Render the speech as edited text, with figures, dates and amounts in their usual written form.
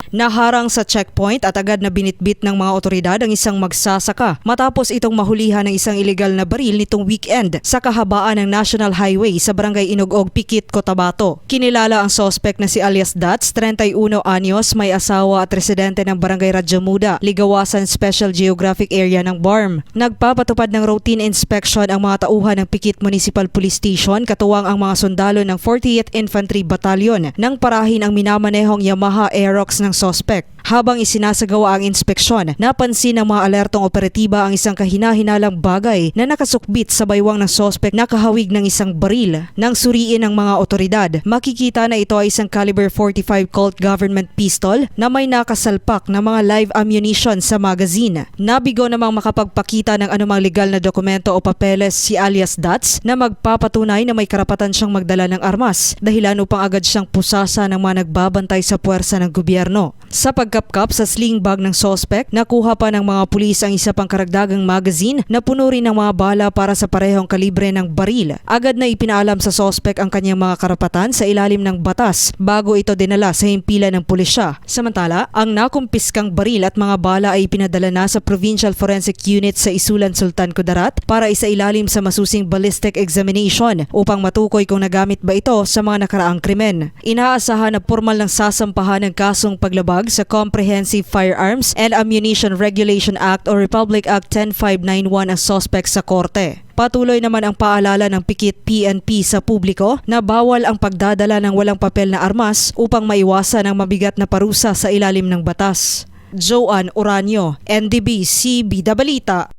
Naharang sa checkpoint at agad na binitbit ng mga otoridad ang isang magsasaka matapos itong mahulihan ng isang illegal na baril nitong weekend sa kahabaan ng National Highway sa Barangay Inugog, Pikit, Cotabato. Kinilala ang suspect na si alias Dats, 31 anyos, may asawa at residente ng Barangay Radyamuda, Ligawasan Special Geographic Area ng BARM. Nagpapatupad ng routine inspection ang mga tauhan ng Pikit Municipal Police Station katuwang ang mga sundalo ng 40th Infantry Battalion nang parahin ang minamanehong Yamaha Aerox ng suspect. Habang isinasagawa ang inspeksyon, napansin ng mga alertong operatiba ang isang kahina-hinalang bagay na nakasukbit sa baywang ng suspect na kahawig ng isang baril. Nang suriin ng mga otoridad, makikita na ito ay isang caliber 45 Colt government pistol na may nakasalpak na mga live ammunition sa magazine. Nabigo namang makapagpakita ng anumang legal na dokumento o papeles si alias Dats na magpapatunay na may karapatan siyang magdala ng armas, dahilan upang agad siyang pusasa ng mga nagbabantay sa puwersa ng gobyerno. Sa pagkapkap sa sling bag ng suspect, nakuha pa ng mga pulis ang isa pang karagdagang magazine na puno rin ng mga bala para sa parehong kalibre ng baril. Agad na ipinaalam sa suspect ang kanyang mga karapatan sa ilalim ng batas bago ito dinala sa himpilan ng pulisya. Samantala, ang nakumpiskang baril at mga bala ay ipinadala na sa Provincial Forensic Unit sa Isulan, Sultan Kudarat para isailalim sa masusing ballistic examination upang matukoy kung nagamit ba ito sa mga nakaraang krimen. Inaasahan na formal ng sasampahan ng kasong paglabag sa Comprehensive Firearms and Ammunition Regulation Act o Republic Act 10591 ang suspect sa korte. Patuloy naman ang paalala ng Pikit PNP sa publiko na bawal ang pagdadala ng walang papel na armas upang maiwasan ang mabigat na parusa sa ilalim ng batas. Joanne Oranio, NDBC Bida Balita.